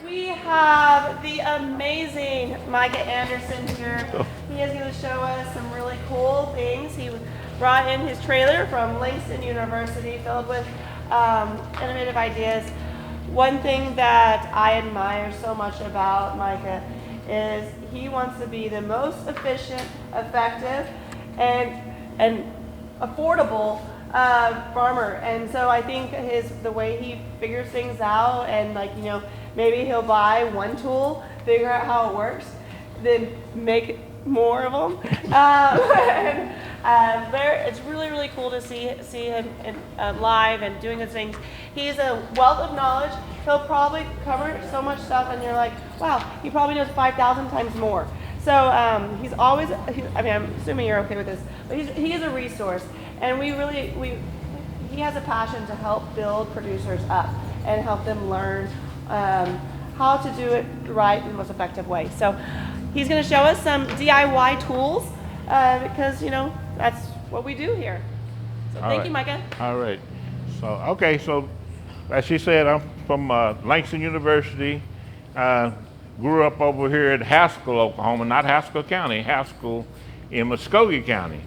We have the amazing Micah Anderson here. He is going to show us some really cool things. He brought in his trailer from Langston University filled with innovative ideas. One thing that I admire so much about Micah is he wants to be the most efficient, effective, and affordable farmer. And so I think the way he figures things out, and maybe he'll buy one tool, figure out how it works, then make more of them. It's really cool to see him live and doing his things. He's a wealth of knowledge. He'll probably cover so much stuff, and you're like, wow, he probably knows 5,000 times more. So he's always. I'm assuming you're okay with this, but he is a resource, and he has a passion to help build producers up and help them learn how to do it right in the most effective way. So he's going to show us some DIY tools because that's what we do here. So thank you, Micah. All right. So as she said, I'm from Langston University. Grew up over here at Haskell, Oklahoma, not Haskell County, Haskell in Muskogee County.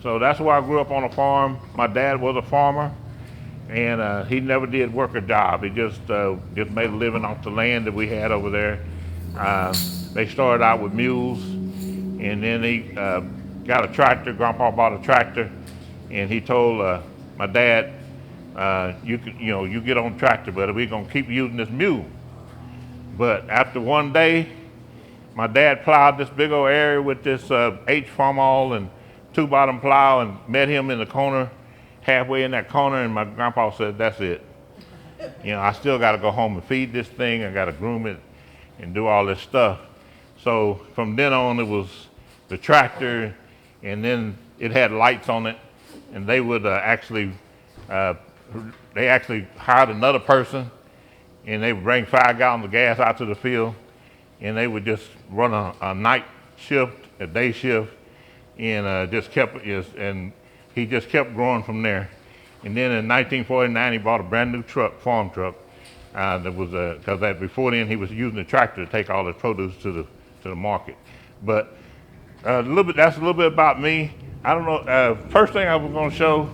So that's where I grew up on a farm. My dad was a farmer, and he never did work a job. He just made a living off the land that we had over there. They started out with mules, and then he got a tractor. Grandpa bought a tractor, and he told my dad, you get on the tractor, but we're gonna keep using this mule. But after one day, my dad plowed this big old area with this H-Farmall and two-bottom plow, and met him in the corner, halfway in that corner, and my grandpa said, that's it. I still got to go home and feed this thing. I got to groom it and do all this stuff. So from then on, it was the tractor, and then it had lights on it, and they would actually hired another person, and they would bring 5 gallons of gas out to the field, and they would just run a night shift, a day shift, and he just kept growing from there. And then in 1949, he bought a brand new farm truck. That was because before then he was using the tractor to take all his produce to the market. But that's a little bit about me. I don't know. First thing I was going to show,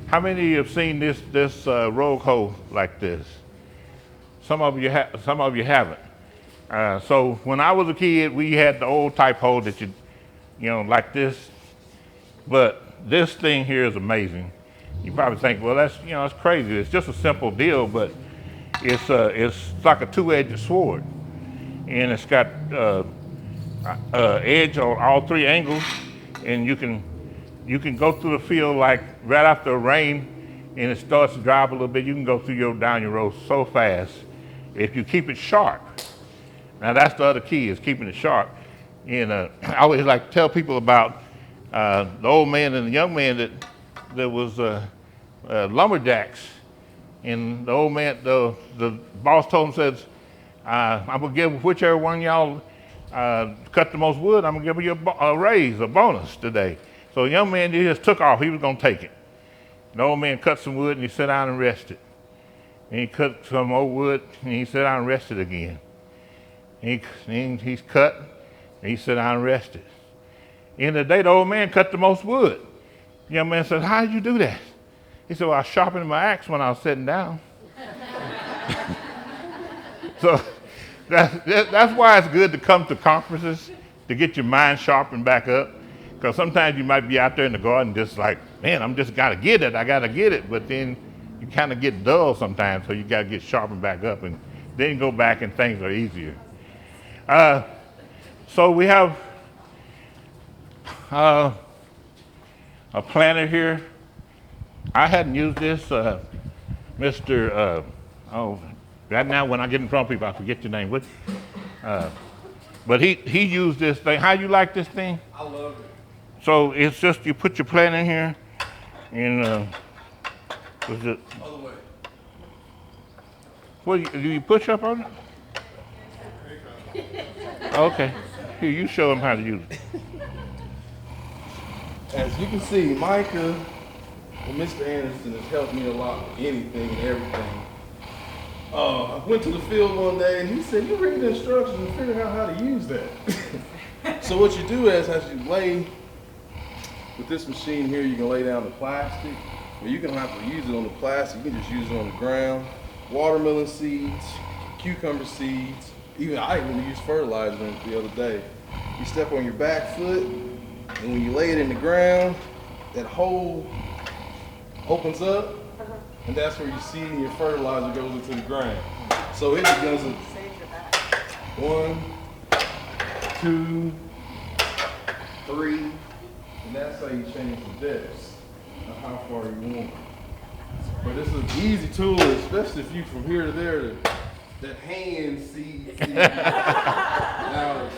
how many of you have seen this rogue hoe like this? Some of you haven't. So when I was a kid, we had the old type hoe that like this. But this thing here is amazing. You probably think, well, it's crazy. It's just a simple deal, but it's like a two-edged sword, and it's got edge on all 3 angles, and you can go through the field like right after a rain, and it starts to dry up a little bit. You can go down your row so fast if you keep it sharp. Now that's the other key, is keeping it sharp. And I always like to tell people about the old man and the young man that was lumberjacks. And the old man, the boss told him, says, I'm gonna give whichever one of y'all cut the most wood, I'm gonna give you a raise, a bonus today. So the young man, he just took off. He was gonna take it. The old man cut some wood, and he sat down and rested. And he cut some more wood, and he sat down and rested again. And he's cut, and he sat down and rested. In the day, the old man cut the most wood. The young man said, how did you do that? He said, well, I was sharpening my axe when I was sitting down. So that's why it's good to come to conferences, to get your mind sharpened back up. Because sometimes you might be out there in the garden just like, man, I'm just gotta get it, I gotta get it. But then you kind of get dull sometimes, so you gotta get sharpened back up, and then go back and things are easier. So we have a planter here. I hadn't used this, right now when I get in front of people, I forget your name. But he used this thing. How you like this thing? I love it. So it's just, you put your plant in here, and was it? Other way. What do you push up on it? Okay. Here, you show them how to use it. As you can see, Micah and Mr. Anderson has helped me a lot with anything and everything. I went to the field one day and he said, you read the instructions and figure out how to use that. So what you do is, as you lay with this machine here, you can lay down the plastic, or you can have to use it on the plastic. You can just use it on the ground. Watermelon seeds, cucumber seeds, I even used fertilizer the other day. You step on your back foot, and when you lay it in the ground, that hole opens up, and that's where your seed and your fertilizer goes into the ground. So it begins to 1, 2, 3, and that's how you change the depths of how far you want. But it's an easy tool, especially if you from here to there, that hand seed. Now,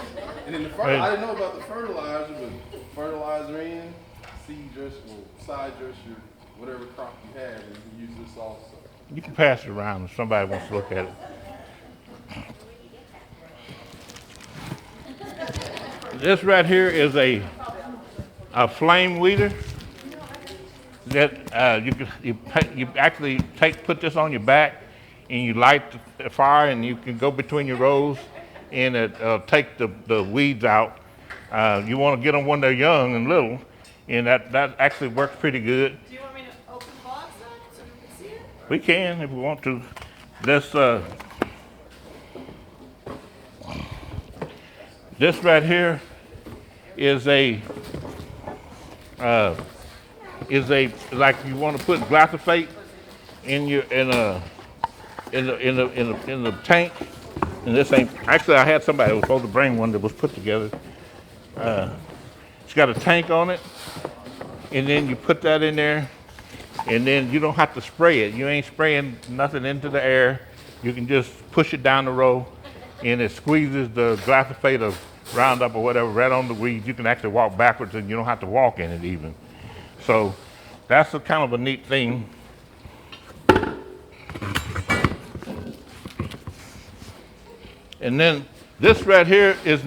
and then I didn't know about the fertilizer, but fertilizer in, seed dress, or side dress your whatever crop you have, and you can use this also. You can pass it around if somebody wants to look at it. This right here is a flame weeder that you actually put this on your back and you light the fire and you can go between your rows and it take the weeds out. You want to get them when they're young and little, and that actually works pretty good. Do you want me to open the box up so you can see it? We can if we want to. This right here is like you want to put glyphosate in the tank. And this ain't actually. I had somebody who was supposed to bring one that was put together. It's got a tank on it, and then you put that in there, and then you don't have to spray it. You ain't spraying nothing into the air. You can just push it down the row, and it squeezes the glyphosate of Roundup or whatever right on the weeds. You can actually walk backwards, and you don't have to walk in it even. So that's a kind of a neat thing. And then this right here is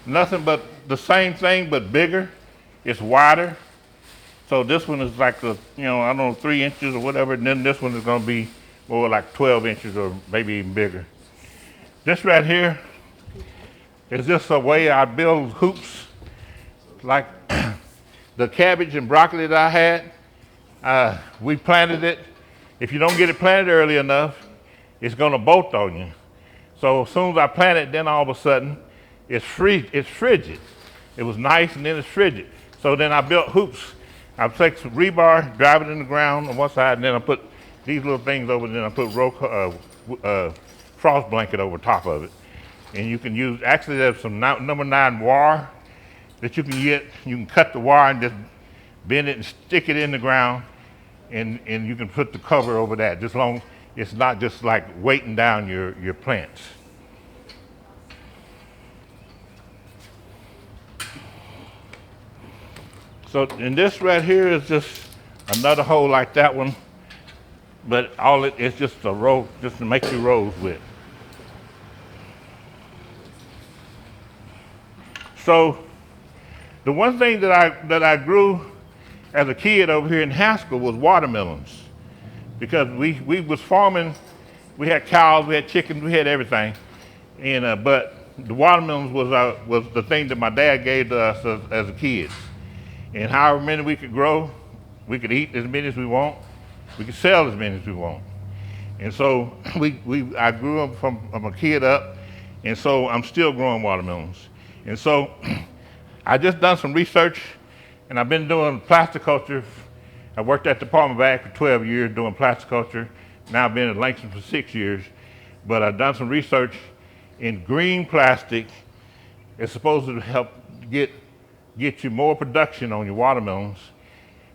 nothing but the same thing, but bigger. It's wider. So this one is like I don't know, 3 inches or whatever. And then this one is going to be more like 12 inches or maybe even bigger. This right here is just a way I build hoops. Like the cabbage and broccoli that I had, we planted it. If you don't get it planted early enough, it's going to bolt on you. So as soon as I plant it, then all of a sudden, it's frigid. It was nice, and then it's frigid. So then I built hoops. I take some rebar, drive it in the ground on one side, and then I put these little things over, and then I put frost blanket over top of it. And you can use, actually there's some number 9 wire that you can get. You can cut the wire and just bend it and stick it in the ground, and you can put the cover over that, just long it's not just like weighting down your plants. So, and this right here is just another hole like that one, but all it's just a row, just to make your rows with. So, the one thing that I grew as a kid over here in Haskell was watermelons. Because we was farming, we had cows, we had chickens, we had everything, and but the watermelons was the thing that my dad gave to us as a kids. And however many we could grow, we could eat as many as we want, we could sell as many as we want. And so I grew up from a kid up, and so I'm still growing watermelons. And so I just done some research, and I've been doing plasticulture. I worked at the Department of Ag for 12 years doing plasticulture. Now I've been at Langston for 6 years, but I've done some research in green plastic. It's supposed to help get you more production on your watermelons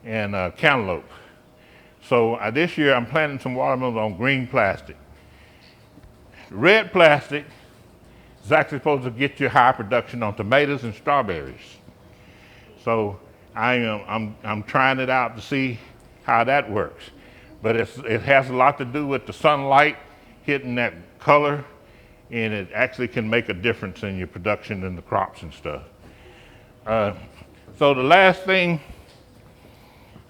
and cantaloupe. So this year I'm planting some watermelons on green plastic. Red plastic is actually supposed to get you high production on tomatoes and strawberries. So I'm trying it out to see how that works. But it has a lot to do with the sunlight hitting that color, and it actually can make a difference in your production and the crops and stuff. So the last thing,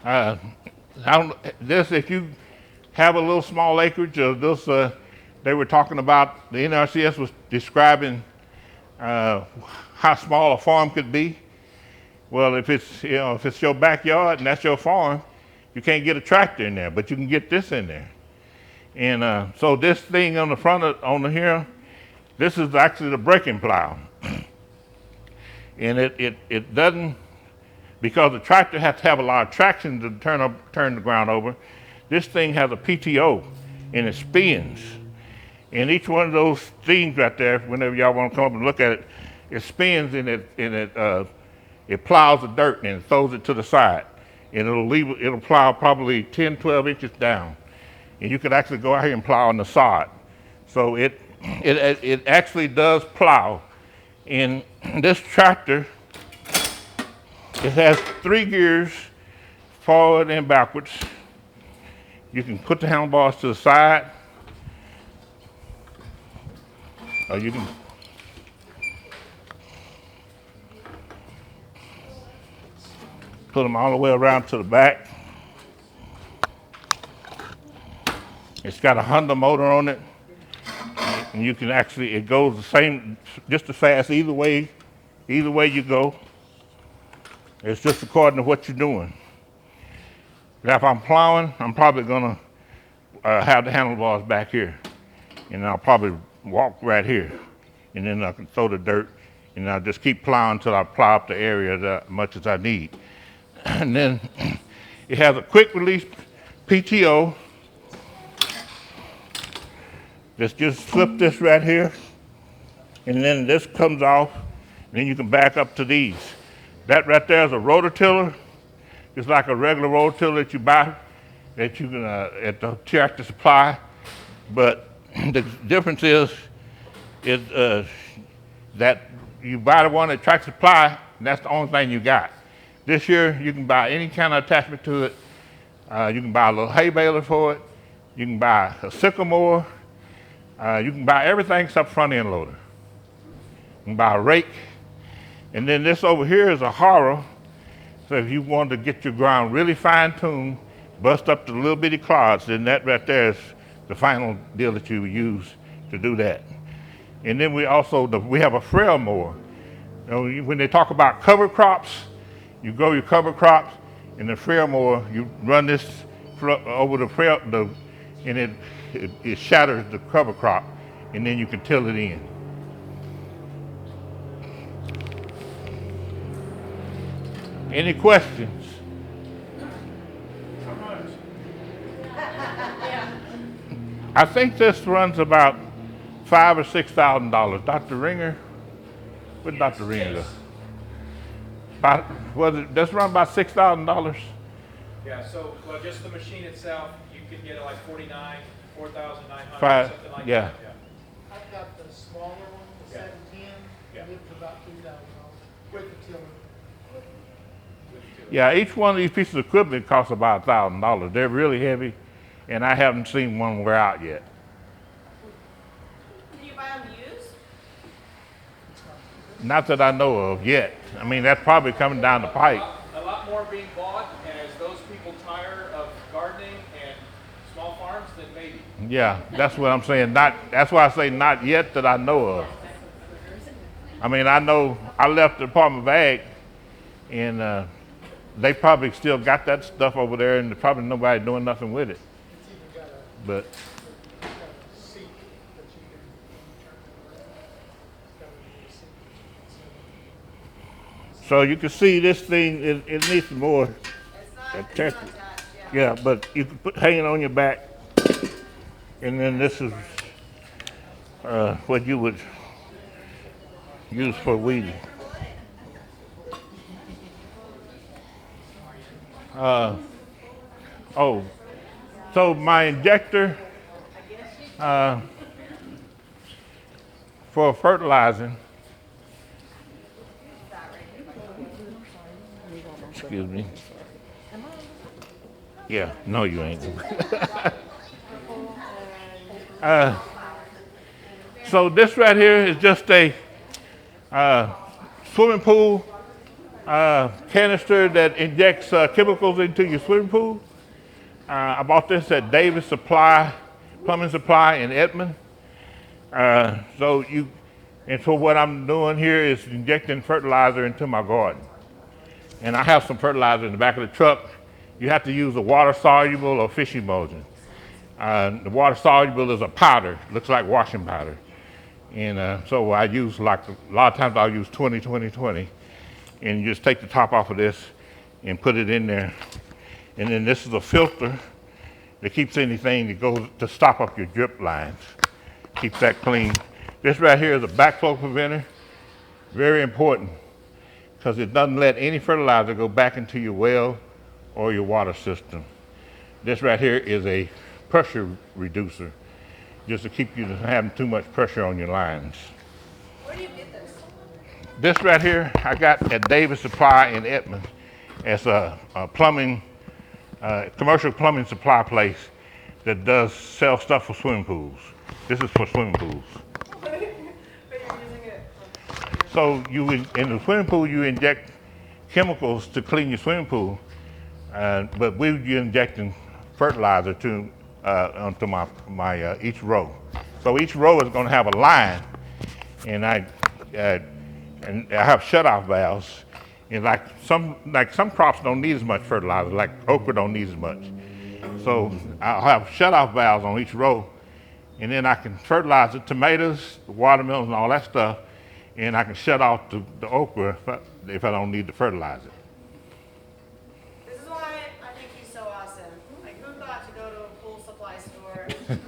if you have a little small acreage of this, they were talking about, the NRCS was describing how small a farm could be. Well, if it's your backyard and that's your farm, you can't get a tractor in there, but you can get this in there. And so this thing on the front on here, this is actually the breaking plow. And it doesn't, because the tractor has to have a lot of traction to turn the ground over. This thing has a PTO and it spins. And each one of those things right there, whenever y'all want to come up and look at it, it spins and it plows the dirt and it throws it to the side. And it'll plow probably 10, 12 inches down. And you could actually go out here and plow on the sod. So it actually does plow. And this tractor, it has 3 gears, forward and backwards. You can put the handlebars to the side, or you can put them all the way around to the back. It's got a Honda motor on it, and you can actually, it goes the same, just as fast either way you go. It's just according to what you're doing. Now, if I'm plowing, I'm probably gonna have the handlebars back here, and I'll probably walk right here, and then I can throw the dirt, and I'll just keep plowing until I plow up the area as much as I need. And then it has a quick release PTO. Just flip this right here, and then this comes off, and then you can back up to these. That right there is a rototiller. It's like a regular rototiller that you buy, that you can at the Tractor Supply. But the difference is that you buy the one at Tractor Supply, and that's the only thing you got. This year, you can buy any kind of attachment to it. You can buy a little hay baler for it. You can buy a sycamore. You can buy everything except front end loader. You can buy a rake. And then this over here is a harrow. So if you want to get your ground really fine tuned, bust up the little bitty clods, then that right there is the final deal that you use to do that. And then we have a frail mower. You know, when they talk about cover crops, you grow your cover crops, and the frail mower, you run this over the frail, and it shatters the cover crop, and then you can till it in. Any questions? I think this runs about $5,000 or $6,000. Dr. Ringer, where'd Dr. Ringer go? Does it run about $6,000? Yeah. So, well, just the machine itself, you could get it like 4,900, something like yeah. that. Yeah. I've got the smaller one, the Yeah. 710, Yeah. it's about $2,000 with the tiller. Yeah, each one of these pieces of equipment costs about $1,000. They're really heavy, and I haven't seen one wear out yet. Can you buy them used? Not that I know of yet. I mean, that's probably coming down the pike. A lot more being bought, and as those people tire of gardening and small farms, then maybe. Yeah, that's what I'm saying. That's why I say not yet that I know of. I mean, I know I left the Department of Ag, and they probably still got that stuff over there, and there's probably nobody doing nothing with it. It's even got But a seat that you can turn around. It's got a seat that you can so you can see this thing, it needs some more. It's not Attach it. attached, yeah. Yeah, but you can hang it on your back, and then this is what you would use for weeding. So my injector for fertilizing, excuse me. Yeah, no you ain't. So this right here is just a swimming pool canister that injects chemicals into your swimming pool. I bought this at Davis Plumbing Supply in Edmond. So what I'm doing here is injecting fertilizer into my garden. And I have some fertilizer in the back of the truck. You have to use a water soluble or fish emulsion. The water soluble is a powder, looks like washing powder. And so I use a lot of times I'll use 20-20-20. And you just take the top off of this and put it in there. And then this is a filter that keeps anything that goes to stop up your drip lines. Keeps that clean. This right here is a backflow preventer. Very important because it doesn't let any fertilizer go back into your well or your water system. This right here is a pressure reducer, just to keep you from having too much pressure on your lines. Where do you get this? This right here, I got at Davis Supply in Edmond. It's a commercial plumbing supply place that does sell stuff for swimming pools. This is for swimming pools. But you're using it. So in the swimming pool, you inject chemicals to clean your swimming pool, but you're injecting fertilizer onto my each row. So each row is going to have a line, and I have shutoff valves. And like some crops don't need as much fertilizer, like okra don't need as much. So I'll have shutoff valves on each row, and then I can fertilize the tomatoes, the watermelons, and all that stuff, and I can shut off the okra if I don't need to fertilize it. This is why I think he's so awesome. Like, who thought to go to a pool supply store and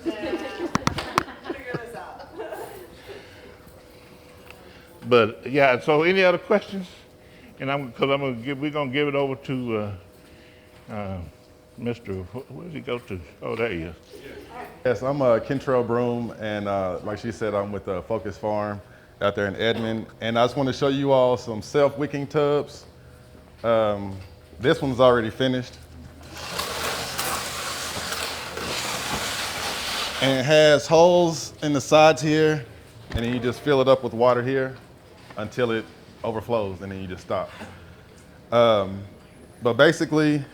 figure this out? But yeah, so any other questions? And we're gonna give it over to Mr. Where does he go to? Oh, there he is. Yes, I'm Kentrell Broom, and like she said, I'm with Focus Farm out there in Edmond. And I just want to show you all some self-wicking tubs. This one's already finished. And it has holes in the sides here, and then you just fill it up with water here until it overflows, and then you just stop. But basically,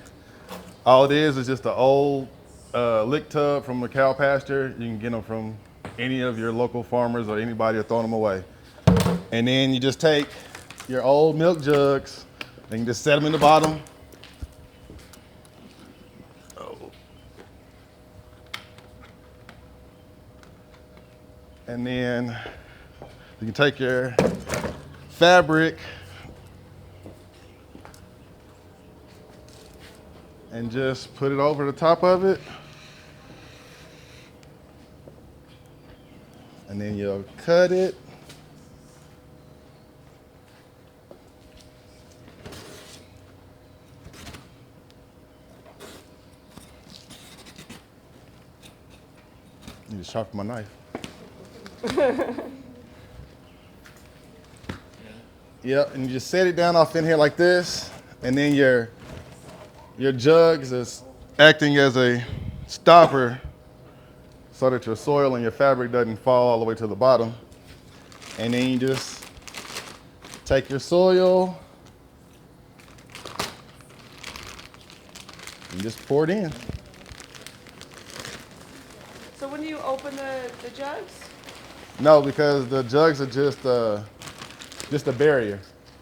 all it is just an old lick tub from a cow pasture. You can get them from any of your local farmers or anybody or throw them away. And then you just take your old milk jugs and you just set them in the bottom. And then you can take your fabric and just put it over the top of it. And then you'll cut it. You just sharpen my knife. Yep, and you just set it down off in here like this, and then your jugs is acting as a stopper so that your soil and your fabric doesn't fall all the way to the bottom. And then you just take your soil and just pour it in. So when do you open the jugs? No, because the jugs are just a barrier.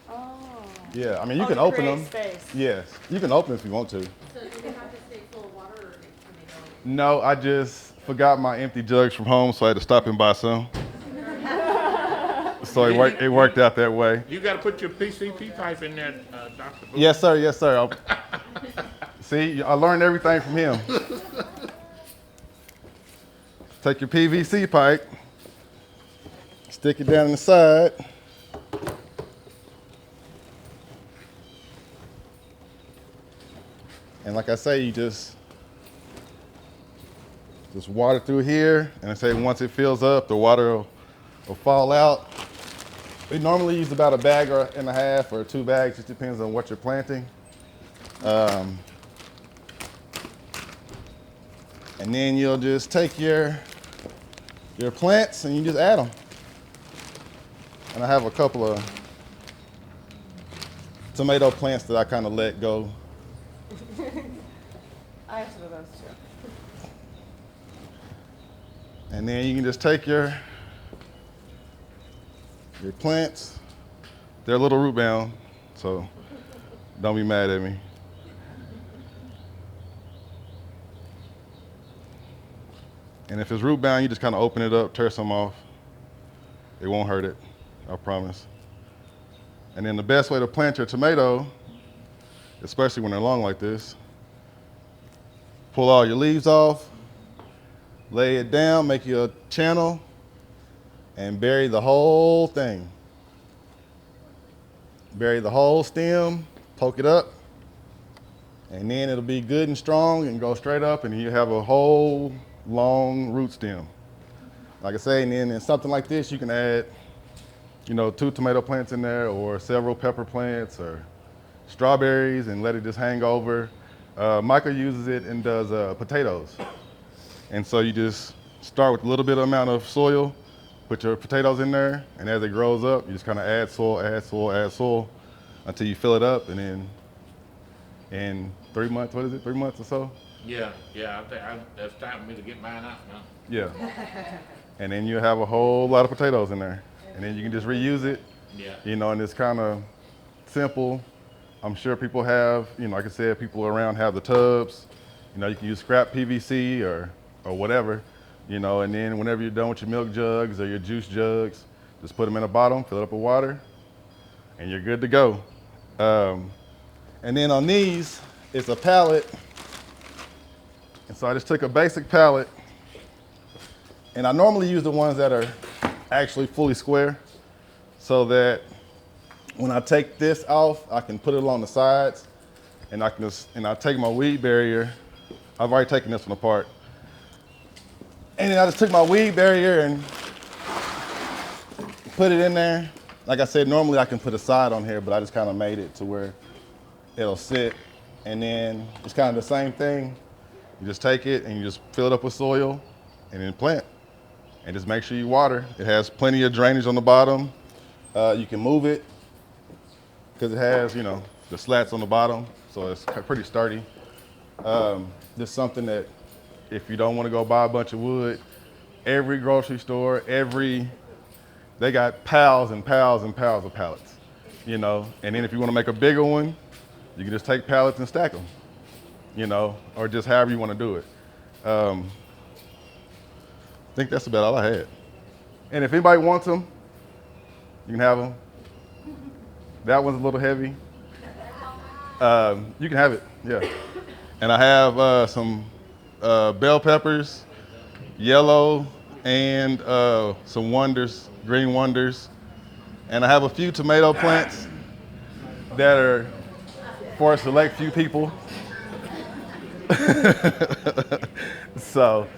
Oh. Yeah, I mean, you Oh, can to open create them. space. Yes, you can open if you want to. So do they have to stay full of water, or can they go? No, I just forgot my empty jugs from home, so I had to stop and buy some. So it worked out that way. You got to put your PCP pipe in there, Dr. Booth. Yes, sir. Yes, sir. See, I learned everything from him. Take your PVC pipe, stick it down in the side. And like I say, you just water through here, and I say once it fills up, the water will fall out. We normally use about a bag and a half or 2 bags, just depends on what you're planting. And then you'll just take your plants and you just add them. And I have a couple of tomato plants that I kind of let go. I have some of those too. And then you can just take your your plants, they're a little root bound, so don't be mad at me. And if it's root bound, you just kind of open it up, tear some off. It won't hurt it, I promise. And then the best way to plant your tomato, especially when they're long like this, pull all your leaves off, lay it down, make you a channel, and bury the whole thing. Bury the whole stem, poke it up, and then it'll be good and strong and go straight up, and you have a whole long root stem. Like I say, and then in something like this, you can add, 2 tomato plants in there, or several pepper plants, or strawberries, and let it just hang over. Michael uses it and does potatoes. And so you just start with a little bit of amount of soil, put your potatoes in there, and as it grows up, you just kind of add soil, add soil, add soil, until you fill it up, and then in 3 months, 3 months or so? Yeah, I think it's time for me to get mine out now. Yeah. And then you have a whole lot of potatoes in there. And then you can just reuse it. Yeah. And it's kind of simple. I'm sure people have, like I said, people around have the tubs. You can use scrap PVC or whatever, and then whenever you're done with your milk jugs or your juice jugs, just put them in a bottom, fill it up with water, and you're good to go. And then on these, it's a pallet. And so I just took a basic pallet, and I normally use the ones that are actually fully square, so that when I take this off, I can put it along the sides, and I take my weed barrier. I've already taken this one apart. And then I just took my weed barrier and put it in there. Like I said, normally I can put a side on here, but I just kind of made it to where it'll sit. And then it's kind of the same thing. You just take it and you just fill it up with soil and then plant. And just make sure you water. It has plenty of drainage on the bottom. You can move it because it has, the slats on the bottom, so it's pretty sturdy. Just something that if you don't want to go buy a bunch of wood, every grocery store, they got piles and piles and piles of pallets, And then if you want to make a bigger one, you can just take pallets and stack them, or just however you want to do it. I think that's about all I had. And if anybody wants them, you can have them. That one's a little heavy. You can have it, yeah. And I have some bell peppers, yellow, and some wonders, green wonders. And I have a few tomato plants that are for a select few people. So,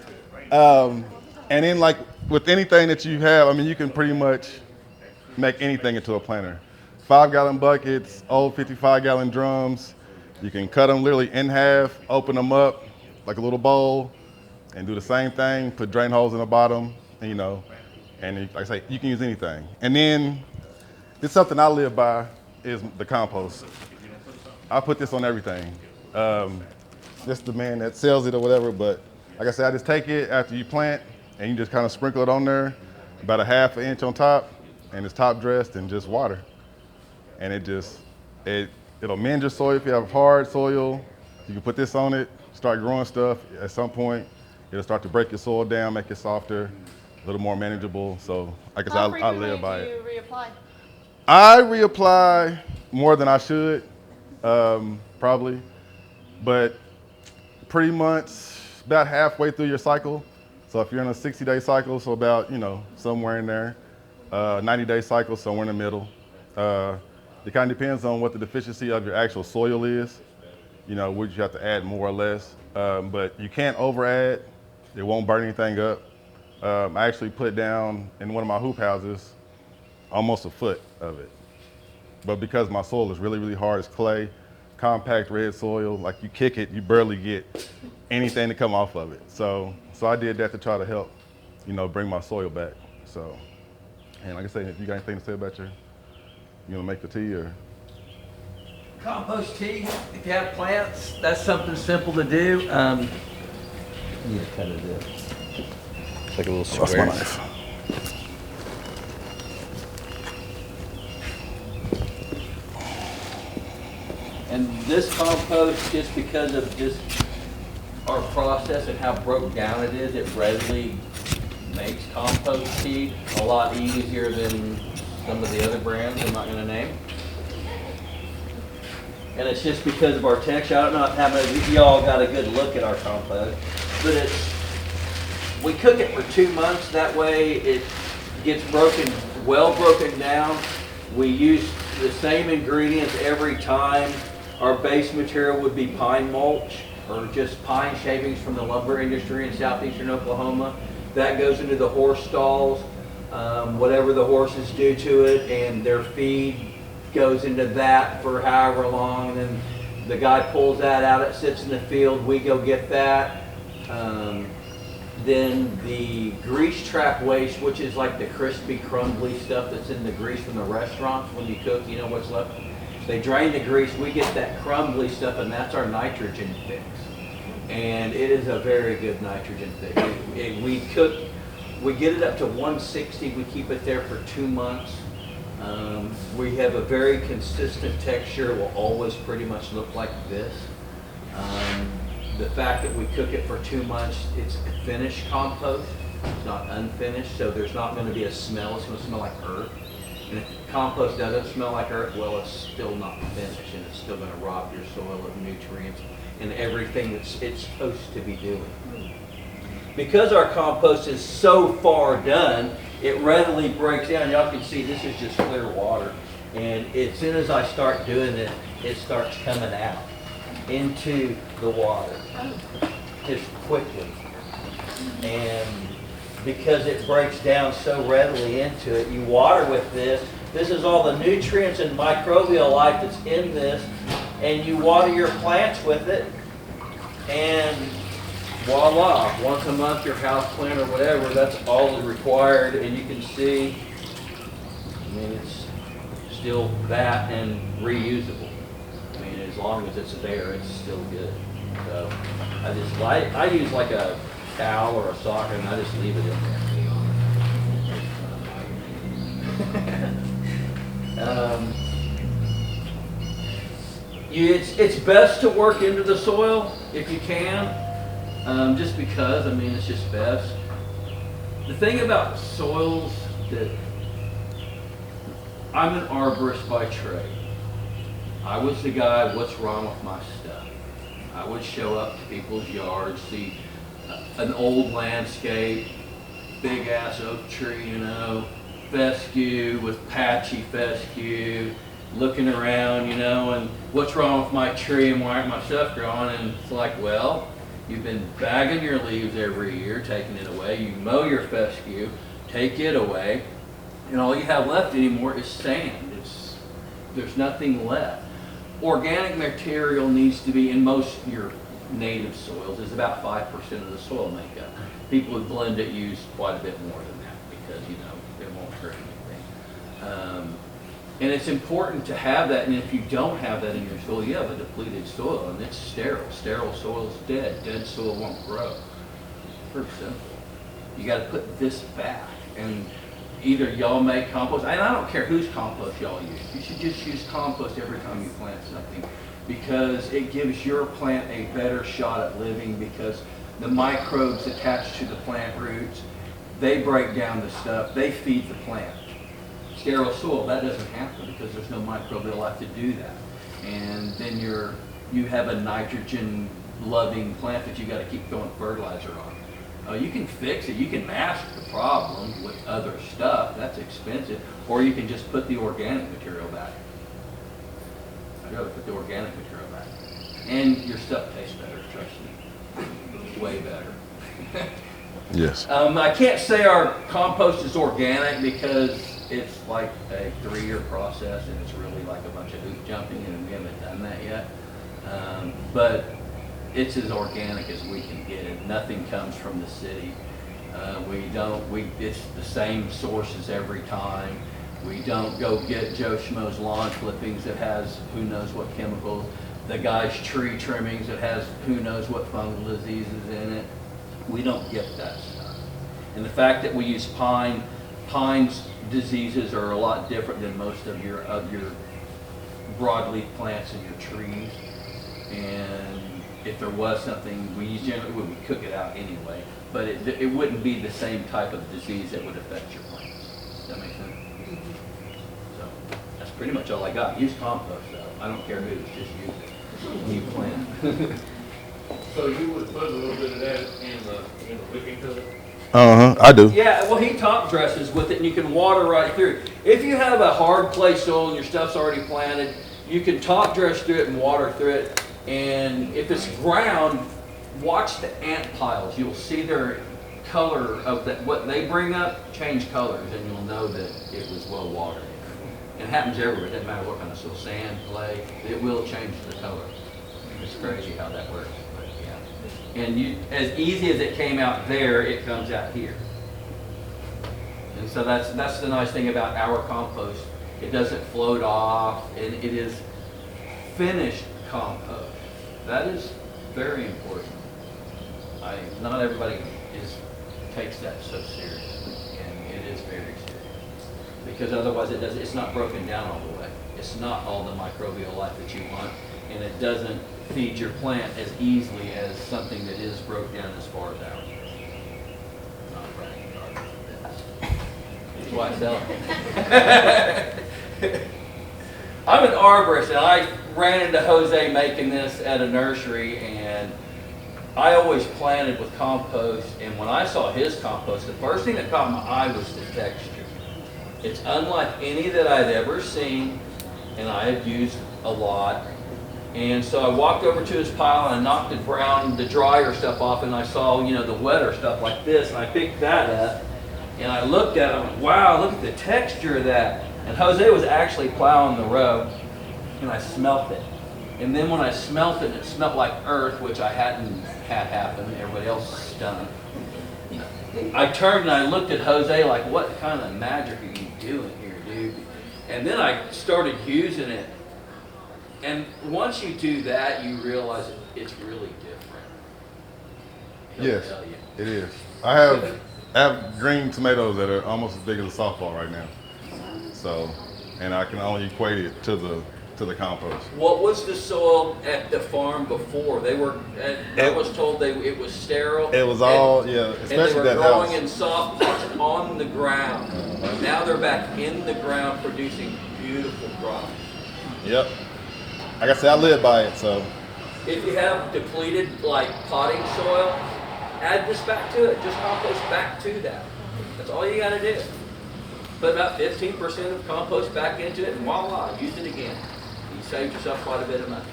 and then like with anything that you have, you can pretty much make anything into a planter. 5-gallon buckets, old 55-gallon drums. You can cut them literally in half, open them up like a little bowl, and do the same thing, put drain holes in the bottom, and like I say, you can use anything. And then, it's something I live by, is the compost. I put this on everything. This is the man that sells it or whatever, but like I said, I just take it after you plant, and you just kind of sprinkle it on there, about a 1/2 inch on top, and it's top dressed, and just water. And it'll mend your soil. If you have hard soil, you can put this on it, start growing stuff. At some point, it'll start to break your soil down, make it softer, a little more manageable. So I guess I live by it. How frequently do you reapply? I reapply more than I should, probably, but pretty much about halfway through your cycle. So if you're in a 60-day cycle, so about, somewhere in there, 90-day cycle, somewhere in the middle. It kind of depends on what the deficiency of your actual soil is, would you have to add more or less. But you can't over add, it won't burn anything up. I actually put down in one of my hoop houses almost a foot of it. But because my soil is really, really hard, it's clay, compact red soil, like you kick it, you barely get anything to come off of it. So I did that to try to help, bring my soil back. So, and like I said, if you got anything to say about you want to make the tea or? Compost tea, if you have plants, that's something simple to do. You need to cut it in. It's like a little That's square. my knife. This compost, just because of just our process and how broke down it is, it readily makes compost tea a lot easier than some of the other brands I'm not gonna name. And it's just because of our texture. I don't know how many of y'all got a good look at our compost, but we cook it for 2 months. That way it gets well broken down. We use the same ingredients every time. Our base material would be pine mulch or just pine shavings from the lumber industry in southeastern Oklahoma. That goes into the horse stalls, whatever the horses do to it, and their feed goes into that for however long, and then the guy pulls that out, it sits in the field, we go get that. Then the grease trap waste, which is like the crispy, crumbly stuff that's in the grease from the restaurants when you cook, you know what's left? They drain the grease, we get that crumbly stuff, and that's our nitrogen fix. And it is a very good nitrogen fix. We get it up to 160, we keep it there for 2 months. We have a very consistent texture. It will always pretty much look like this. The fact that we cook it for 2 months, it's a finished compost. It's not unfinished, so there's not going to be a smell. It's going to smell like earth. And if compost doesn't smell like earth, well, it's still not finished, and it's still going to rob your soil of nutrients and everything that it's supposed to be doing. Because our compost is so far done, it readily breaks down. Y'all can see this is just clear water. And as soon as I start doing it, it starts coming out into the water just quickly. And because it breaks down so readily into it, you water with this. This is all the nutrients and microbial life that's in this. And you water your plants with it. And voila, once a month your house plant or whatever, that's all that's required. And you can see, I mean, it's still that and reusable. I mean, as long as it's there, it's still good. So I use like a towel or a sock and I just leave it in there. It's best to work into the soil if you can. Just because, I mean, it's just best. The thing about soils that I'm an arborist by trade. I was the guy, what's wrong with my stuff? I would show up to people's yards, see an old landscape, big ass oak tree, you know, fescue with patchy fescue, looking around, you know, and what's wrong with my tree and why aren't my stuff growing? And it's like, well, you've been bagging your leaves every year, taking it away. You mow your fescue, take it away, and all you have left anymore is sand. There's nothing left. Organic material needs to be, in most of your native soils, is about 5% of the soil makeup. People who blend it use quite a bit more than that because, you know, it won't hurt anything. And it's important to have that, and if you don't have that in your soil, you have a depleted soil, and it's sterile. Sterile soil is dead. Dead soil won't grow. Pretty simple. You got to put this back, and either y'all make compost, and I don't care whose compost y'all use. You should just use compost every time you plant something because it gives your plant a better shot at living because the microbes attached to the plant roots, they break down the stuff, they feed the plant. Sterile soil, that doesn't happen because there's no microbial life to do that. And then you have a nitrogen loving plant that you got to keep throwing fertilizer on. You can fix it, you can mask the problem with other stuff, that's expensive, or you can just put the organic material back. I'd rather put the organic material back. And your stuff tastes better, trust me. Way better. Yes. I can't say our compost is organic because it's like a 3-year process and it's really like a bunch of hoop jumping and we haven't done that yet. But it's as organic as we can get it. Nothing comes from the city. It's the same sources every time. We don't go get Joe Schmo's lawn clippings that has who knows what chemicals, the guy's tree trimmings that has who knows what fungal diseases in it. We don't get that stuff. And the fact that we use pine's diseases are a lot different than most of your broadleaf plants and your trees. And if there was something, we generally would cook it out anyway, but it wouldn't be the same type of disease that would affect your plants. Does that make sense? So that's pretty much all I got. Use compost though. I don't care who, just use it when you plant. So you would put a little bit of that in the whipping cooler? I do. Yeah, well, he top dresses with it, and you can water right through. If you have a hard clay soil and your stuff's already planted, you can top dress through it and water through it. And if it's ground, watch the ant piles. You'll see their color of what they bring up change colors, and you'll know that it was well watered. It happens everywhere. It doesn't matter what kind of soil, sand, clay. It will change the color. It's crazy how that works. But yeah. And as easy as it came out there, it comes out here. And so that's the nice thing about our compost. It doesn't float off, and it is finished compost. That is very important. Not everybody takes that so seriously, and it is very serious. Because otherwise it's not broken down all the way. It's not all the microbial life that you want, and it doesn't feed your plant as easily as something that is broke down as far as ours. Not bragging, that's why I sell it. I'm an arborist, and I ran into Jose making this at a nursery, and I always planted with compost, and when I saw his compost, the first thing that caught my eye was the texture. It's unlike any that I've ever seen, and I have used a lot. And so I walked over to his pile and I knocked the drier stuff off, and I saw, the wetter stuff like this, and I picked that up, and I looked at it, and I went, wow, look at the texture of that. And Jose was actually plowing the row, and I smelt it. And then when I smelt it, it smelled like earth, which I hadn't had happen. Everybody else stunk. I turned and I looked at Jose like, what kind of magic are you doing here, dude? And then I started using it. And once you do that, you realize it's really different. He'll Yes, tell you. it is. I have green tomatoes that are almost as big as a softball right now. So, and I can only equate it to the compost. What was the soil at the farm before? I was told it was sterile. It was all, and, yeah, and they especially were that growing house. in soft pots on the ground. Now they're back in the ground producing beautiful crops. Yep. Like I said, I live by it, so. If you have depleted potting soil, add this back to it. Just compost back to that. That's all you got to do. Put about 15% of compost back into it, and voila, use it again. You saved yourself quite a bit of money.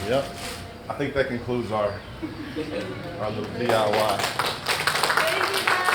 Yep. I think that concludes our little DIY. Thank you guys.